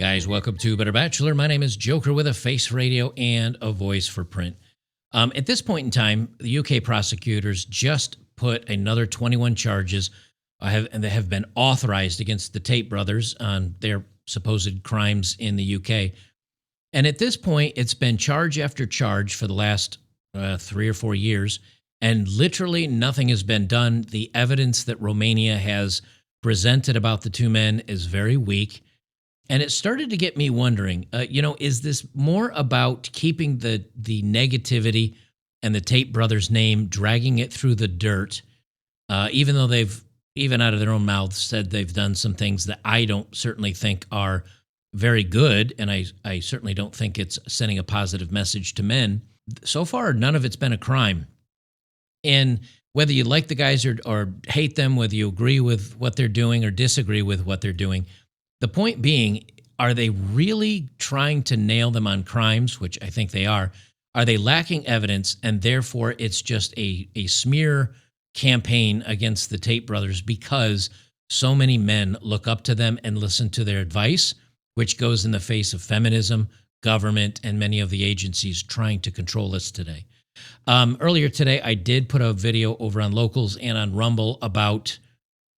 guys? Welcome to Better Bachelor. My name is Joker with a face radio and a voice for print. At this point in time, the UK prosecutors just put another 21 charges and they have been authorized against the Tate brothers on their supposed crimes in the UK. And at this point, it's been charge after charge for the last 3 or 4 years, and literally nothing has been done. The evidence that Romania has presented about the two men is very weak. And it started to get me wondering, is this more about keeping the negativity and the Tate brothers' name, dragging it through the dirt, even though they've, even out of their own mouths, said they've done some things that I don't certainly think are very good, and I certainly don't think it's sending a positive message to men. So far, none of it's been a crime. And whether you like the guys or hate them, whether you agree with what they're doing or disagree with what they're doing, the point being, are they really trying to nail them on crimes, which I think they are? Are they lacking evidence, and therefore it's just a smear campaign against the Tate brothers because so many men look up to them and listen to their advice, which goes in the face of feminism, government, and many of the agencies trying to control us today? Earlier today, I did put a video over on Locals and on Rumble about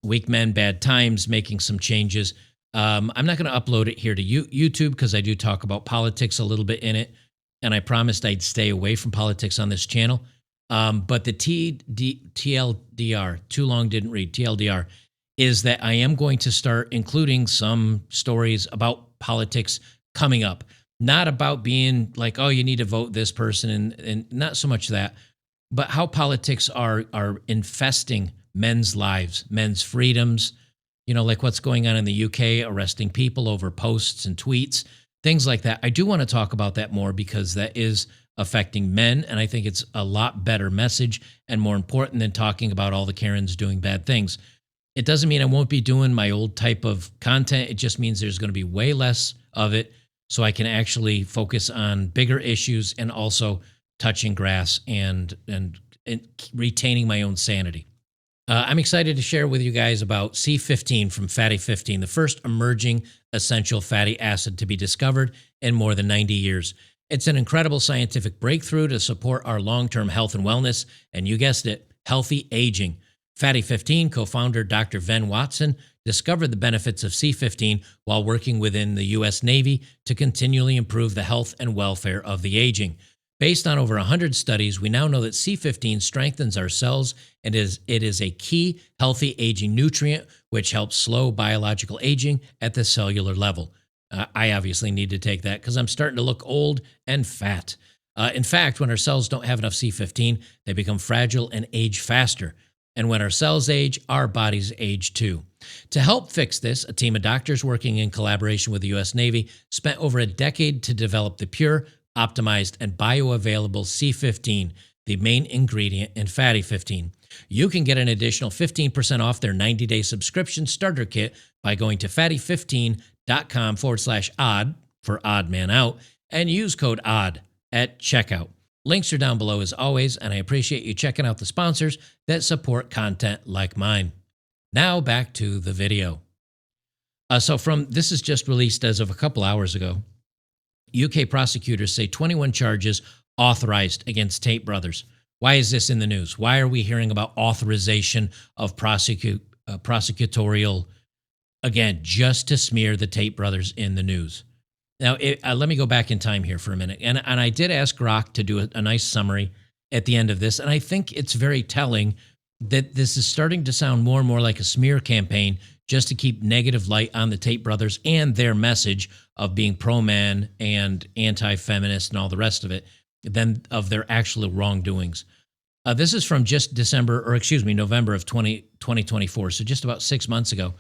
Weak Men, Bad Times, making some changes. I'm not going to upload it here to YouTube because I do talk about politics a little bit in it, and I promised I'd stay away from politics on this channel. But the TLDR, too long didn't read, TLDR, is that I am going to start including some stories about politics coming up. Not about being like, oh, you need to vote this person, and not so much that, but how politics are infesting men's lives, men's freedoms, like what's going on in the UK, arresting people over posts and tweets, things like that. I do want to talk about that more because that is affecting men, and I think it's a lot better message and more important than talking about all the Karens doing bad things. It doesn't mean I won't be doing my old type of content. It just means there's going to be way less of it so I can actually focus on bigger issues and also touching grass and retaining my own sanity. I'm excited to share with you guys about C15 from Fatty 15, the first emerging essential fatty acid to be discovered in more than 90 years. It's an incredible scientific breakthrough to support our long-term health and wellness, and you guessed it, healthy aging. Fatty 15 co-founder Dr. Ven Watson discovered the benefits of C15 while working within the U.S. Navy to continually improve the health and welfare of the aging. Based on over 100 studies, we now know that C15 strengthens our cells and it is a key healthy aging nutrient which helps slow biological aging at the cellular level. I obviously need to take that because I'm starting to look old and fat. In fact, when our cells don't have enough C15, they become fragile and age faster. And when our cells age, our bodies age too. To help fix this, a team of doctors working in collaboration with the U.S. Navy spent over a decade to develop the pure, optimized, and bioavailable C15, the main ingredient in Fatty 15. You can get an additional 15% off their 90-day subscription starter kit by going to fatty15.com/odd for odd man out and use code ODD at checkout. Links are down below as always, and I appreciate you checking out the sponsors that support content like mine. Now back to the video. This is just released as of a couple hours ago. UK prosecutors say 21 charges authorized against Tate brothers. Why is this in the news? Why are we hearing about authorization of prosecutorial, again, just to smear the Tate brothers in the news? Now, let me go back in time here for a minute. And I did ask Grock to do a nice summary at the end of this, and I think it's very telling that this is starting to sound more and more like a smear campaign just to keep negative light on the Tate brothers and their message of being pro-man and anti-feminist and all the rest of it, than of their actual wrongdoings. This is from just November of 2024, so just about 6 months ago.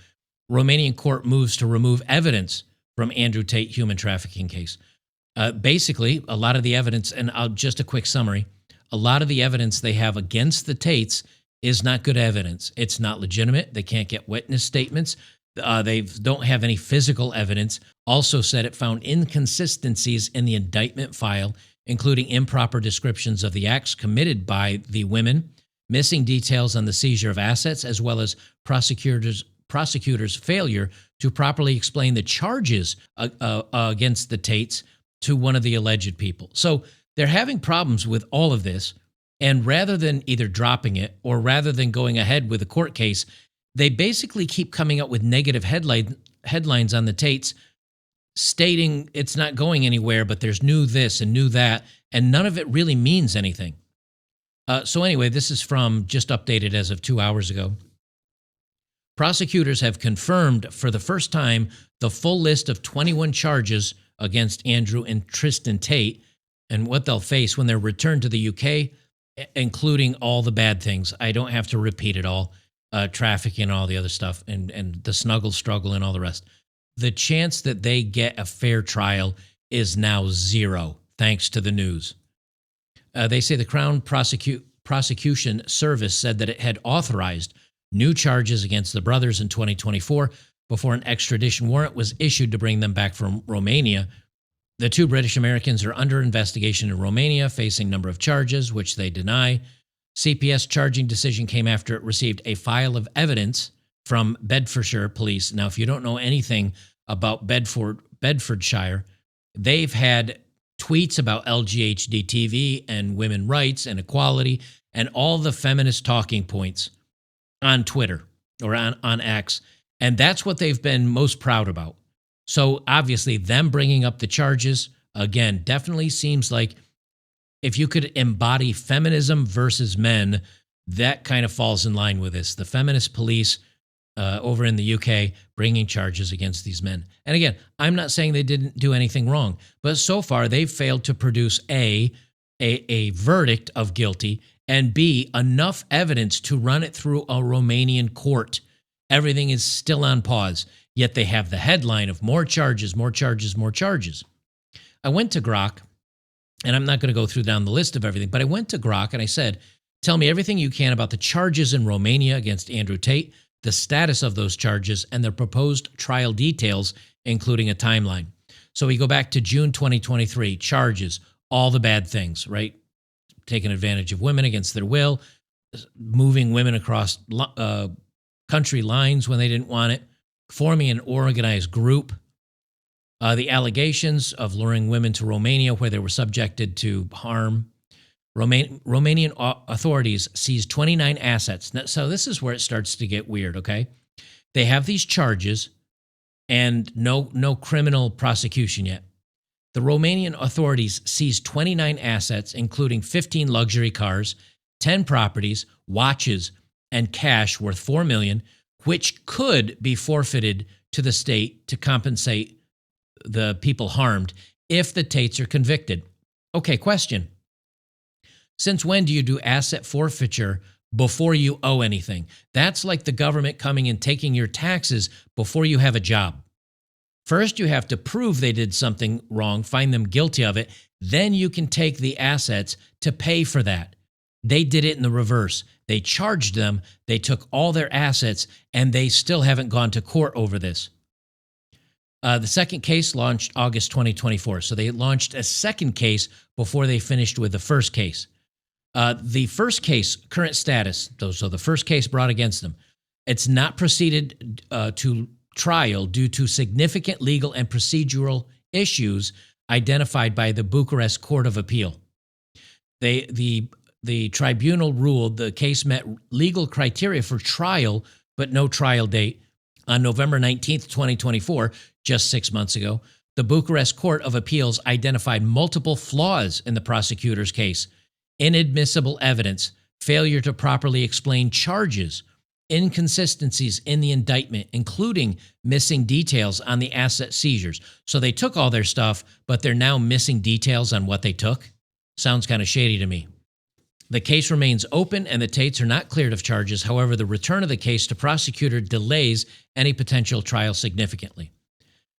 Romanian court moves to remove evidence from Andrew Tate human trafficking case. Basically, a lot of the evidence, and just a quick summary, a lot of the evidence they have against the Tates is not good evidence. It's not legitimate. They can't get witness statements. They don't have any physical evidence. Also said it found inconsistencies in the indictment file, including improper descriptions of the acts committed by the women, missing details on the seizure of assets, as well as prosecutors prosecutors' failure to properly explain the charges against the Tates to one of the alleged people. So they're having problems with all of this. And rather than either dropping it or rather than going ahead with a court case, they basically keep coming up with negative headlines on the Tates stating it's not going anywhere, but there's new this and new that, and none of it really means anything. So anyway, this is from just updated as of 2 hours ago. Prosecutors have confirmed for the first time the full list of 21 charges against Andrew and Tristan Tate and what they'll face when they're returned to the UK, including all the bad things. I don't have to repeat it all, trafficking and all the other stuff, and the snuggle struggle and all the rest. The chance that they get a fair trial is now zero, thanks to the news. They say the Crown Prosecution Service said that it had authorized new charges against the brothers in 2024 before an extradition warrant was issued to bring them back from Romania. The two British Americans are under investigation in Romania, facing a number of charges, which they deny. CPS charging decision came after it received a file of evidence from Bedfordshire police. Now, if you don't know anything about Bedfordshire, they've had tweets about LGHD TV and women rights and equality and all the feminist talking points on Twitter or on X. And that's what they've been most proud about. So obviously them bringing up the charges, again, definitely seems like if you could embody feminism versus men, that kind of falls in line with this. The feminist police over in the UK bringing charges against these men. And again, I'm not saying they didn't do anything wrong, but so far they've failed to produce a verdict of guilty, and B, enough evidence to run it through a Romanian court. Everything is still on pause, yet they have the headline of more charges, more charges, more charges. I went to Grock, and I'm not going to go through down the list of everything, but I went to Grock and I said, tell me everything you can about the charges in Romania against Andrew Tate, the status of those charges, and the proposed trial details, including a timeline. So we go back to June 2023, charges, all the bad things, right? Taking advantage of women against their will, moving women across country lines when they didn't want it, forming an organized group, the allegations of luring women to Romania where they were subjected to harm. Romanian authorities seized 29 assets. So this is where it starts to get weird, okay? They have these charges and no criminal prosecution yet. The Romanian authorities seized 29 assets, including 15 luxury cars, 10 properties, watches, and cash worth $4 million, which could be forfeited to the state to compensate the people harmed if the Tates are convicted. Okay, question. Since when do you do asset forfeiture before you owe anything? That's like the government coming and taking your taxes before you have a job. First, you have to prove they did something wrong, find them guilty of it. Then you can take the assets to pay for that. They did it in the reverse. They charged them, they took all their assets, and they still haven't gone to court over this. The second case launched August 2024. So they launched a second case before they finished with the first case. The first case, current status, so the first case brought against them, it's not proceeded to trial due to significant legal and procedural issues identified by the Bucharest Court of Appeal. The tribunal ruled the case met legal criteria for trial, but no trial date. On November 19th, 2024, just 6 months ago, the Bucharest Court of Appeals identified multiple flaws in the prosecutor's case: inadmissible evidence, failure to properly explain charges, inconsistencies in the indictment, including missing details on the asset seizures. So they took all their stuff, but they're now missing details on what they took. Sounds kind of shady to me. The case remains open and the Tates are not cleared of charges. However, the return of the case to prosecutor delays any potential trial significantly.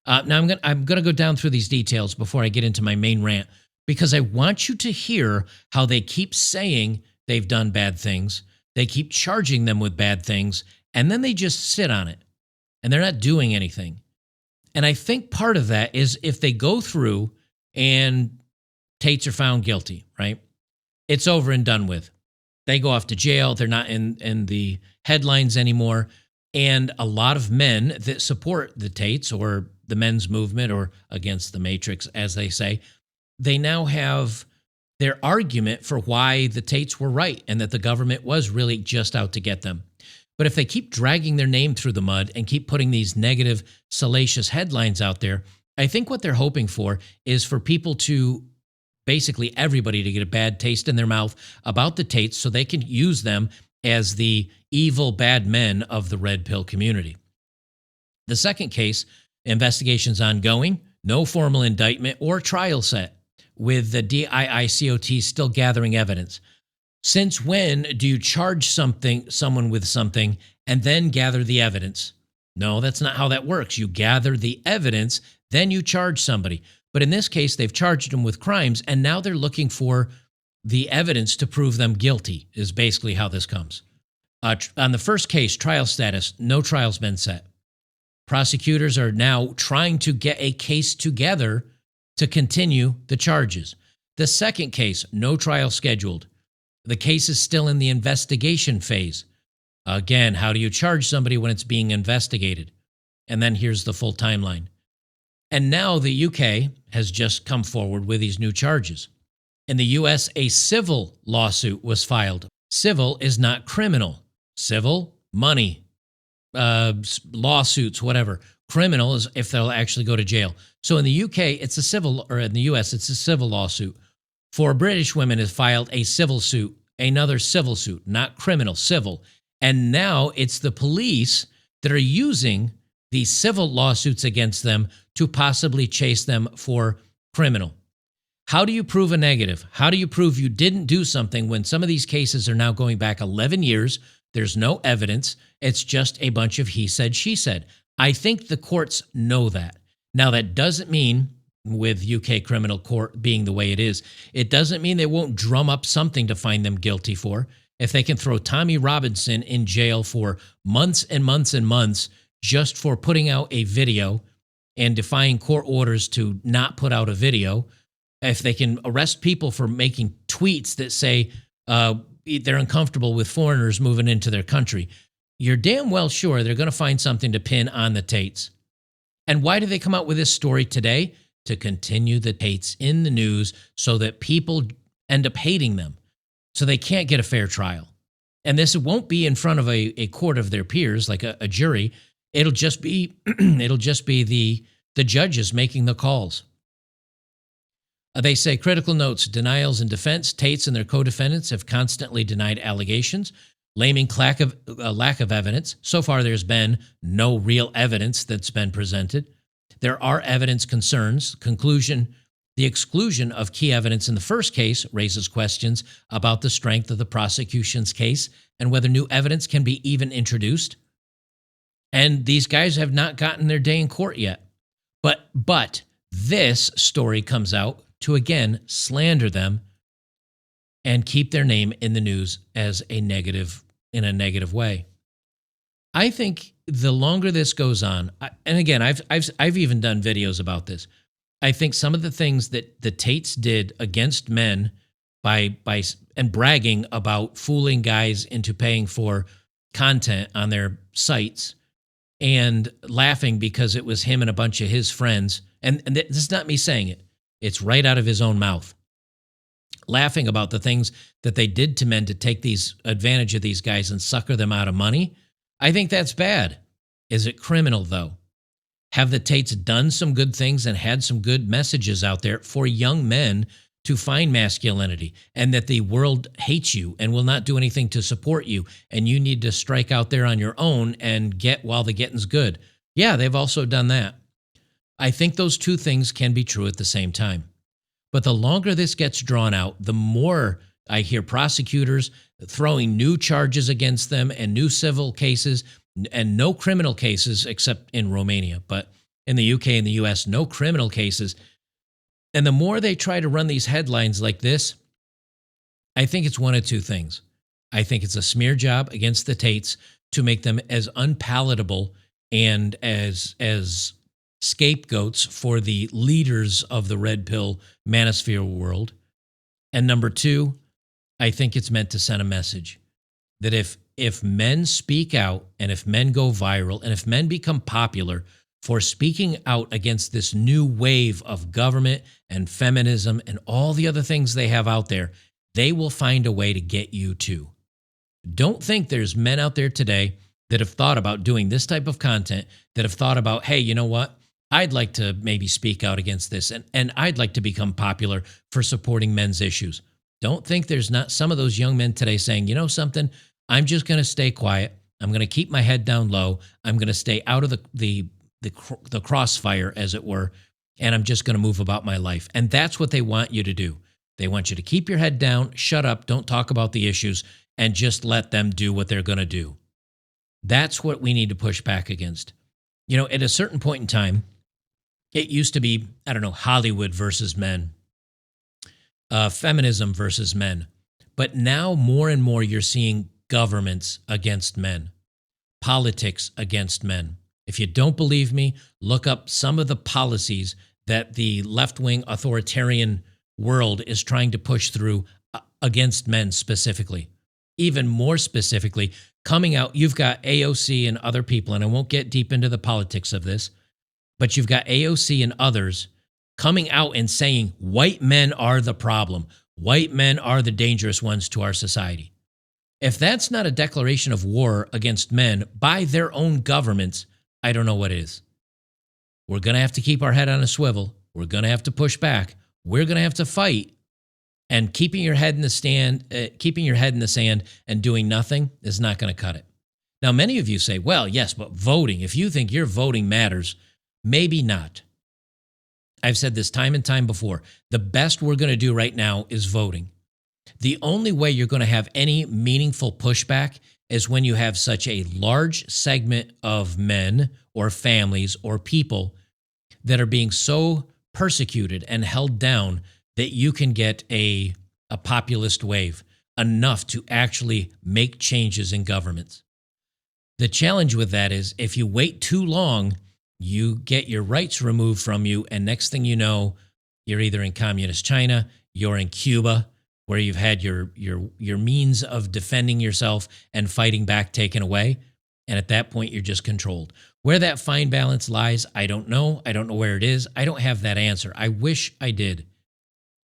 Now I'm going to go down through these details before I get into my main rant, because I want you to hear how they keep saying they've done bad things. They keep charging them with bad things, and then they just sit on it, and they're not doing anything. And I think part of that is if they go through and Tates are found guilty, right? It's over and done with. They go off to jail. They're not in the headlines anymore. And a lot of men that support the Tates or the men's movement or against the Matrix, as they say, they now have their argument for why the Tates were right and that the government was really just out to get them. But if they keep dragging their name through the mud and keep putting these negative, salacious headlines out there, I think what they're hoping for is for people to, basically everybody, to get a bad taste in their mouth about the Tates so they can use them as the evil bad men of the red pill community. The second case, investigation's ongoing, no formal indictment or trial set, with the DIICOT still gathering evidence. Since when do you charge someone with something and then gather the evidence? No, that's not how that works. You gather the evidence, then you charge somebody. But in this case, they've charged them with crimes, and now they're looking for the evidence to prove them guilty, is basically how this comes. On the first case, trial status, no trial's been set. Prosecutors are now trying to get a case together to continue the charges. The second case, no trial scheduled. The case is still in the investigation phase. Again, how do you charge somebody when it's being investigated? And then here's the full timeline. And now the UK has just come forward with these new charges. In the US, a civil lawsuit was filed. Civil is not criminal. Civil, money, lawsuits, whatever. Criminal is if they'll actually go to jail. So in the UK, it's a civil, or in the US, it's a civil lawsuit. For British women, has filed a civil suit, another civil suit, not criminal, civil. And now it's the police that are using these civil lawsuits against them to possibly chase them for criminal. How do you prove a negative? How do you prove you didn't do something when some of these cases are now going back 11 years? There's no evidence. It's just a bunch of he said, she said. I think the courts know that. Now, that doesn't mean, with UK criminal court being the way it is, it doesn't mean they won't drum up something to find them guilty for. If they can throw Tommy Robinson in jail for months and months and months just for putting out a video and defying court orders to not put out a video, if they can arrest people for making tweets that say they're uncomfortable with foreigners moving into their country, you're damn well sure they're going to find something to pin on the Tates. And why do they come out with this story today? To continue the Tates in the news so that people end up hating them, so they can't get a fair trial. And this won't be in front of a court of their peers, like a jury. It'll just be the judges making the calls. They say, critical notes, denials in defense. Tates and their co-defendants have constantly denied allegations, blaming lack of evidence. So far, there's been no real evidence that's been presented. There are evidence concerns. Conclusion, the exclusion of key evidence in the first case raises questions about the strength of the prosecution's case and whether new evidence can be even introduced. And these guys have not gotten their day in court yet. But this story comes out to, again, slander them and keep their name in the news as a negative, in a negative way. I think the longer this goes on, and again, I've even done videos about this. I think some of the things that the Tates did against men by and bragging about fooling guys into paying for content on their sites and laughing because it was him and a bunch of his friends, and this is not me saying it. It's right out of his own mouth. Laughing about the things that they did to men to take these advantage of these guys and sucker them out of money. I think that's bad. Is it criminal, though? Have the Tates done some good things and had some good messages out there for young men to find masculinity, and that the world hates you and will not do anything to support you, and you need to strike out there on your own and get while the getting's good? Yeah, they've also done that. I think those two things can be true at the same time. But the longer this gets drawn out, the more I hear prosecutors throwing new charges against them and new civil cases and no criminal cases except in Romania. But in the UK and the US, no criminal cases. And the more they try to run these headlines like this, I think it's one of two things. I think it's a smear job against the Tates to make them as unpalatable and as scapegoats for the leaders of the red pill manosphere world. And number two, I think it's meant to send a message that if if men speak out and if men go viral and if men become popular for speaking out against this new wave of government and feminism and all the other things they have out there, they will find a way to get you too. Don't think there's men out there today that have thought about doing this type of content, that have thought about, hey, you know what? I'd like to maybe speak out against this, and I'd like to become popular for supporting men's issues. Don't think there's not some of those young men today saying, you know something, I'm just going to stay quiet. I'm going to keep my head down low. I'm going to stay out of the crossfire, as it were, and I'm just going to move about my life. And that's what they want you to do. They want you to keep your head down, shut up, don't talk about the issues, and just let them do what they're going to do. That's what we need to push back against. You know, at a certain point in time, it used to be, I don't know, Hollywood versus men, feminism versus men. But now more and more you're seeing governments against men, politics against men. If you don't believe me, look up some of the policies that the left-wing authoritarian world is trying to push through against men specifically. Even more specifically, coming out, you've got AOC and other people, and I won't get deep into the politics of this, but you've got AOC and others coming out and saying white men are the problem. White men are the dangerous ones to our society. If that's not a declaration of war against men by their own governments, I don't know what is. We're going to have to keep our head on a swivel. We're going to have to push back. We're going to have to fight. And keeping your head in the sand and doing nothing is not going to cut it. Now, many of you say, well, yes, but voting, if you think your voting matters, maybe not. I've said this time and time before. The best we're going to do right now is voting. The only way you're going to have any meaningful pushback is when you have such a large segment of men or families or people that are being so persecuted and held down that you can get a populist wave, enough to actually make changes in governments. The challenge with that is if you wait too long, you get your rights removed from you, and next thing you know, you're either in communist China, you're in Cuba, where you've had your means of defending yourself and fighting back taken away, and at that point, you're just controlled. Where that fine balance lies, I don't know. I don't know where it is. I don't have that answer. I wish I did.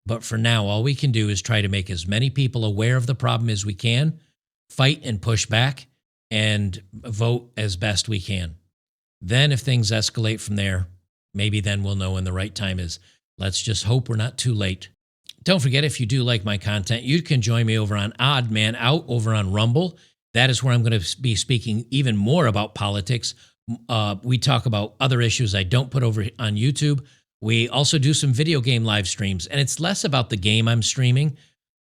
But for now, all we can do is try to make as many people aware of the problem as we can, fight and push back, and vote as best we can. Then if things escalate from there, maybe then we'll know when the right time is. Let's just hope we're not too late. Don't forget, if you do like my content, you can join me over on Odd Man Out over on Rumble. That is where I'm going to be speaking even more about politics. We talk about other issues I don't put over on YouTube. We also do some video game live streams, and it's less about the game I'm streaming,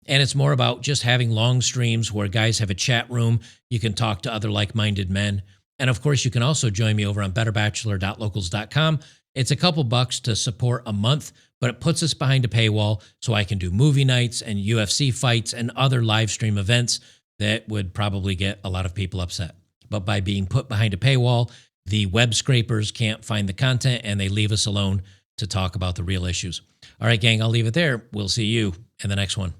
and it's more about just having long streams where guys have a chat room. You can talk to other like-minded men. And of course, you can also join me over on betterbachelor.locals.com. It's a couple bucks to support a month, but it puts us behind a paywall so I can do movie nights and UFC fights and other live stream events that would probably get a lot of people upset. But by being put behind a paywall, the web scrapers can't find the content and they leave us alone to talk about the real issues. All right, gang, I'll leave it there. We'll see you in the next one.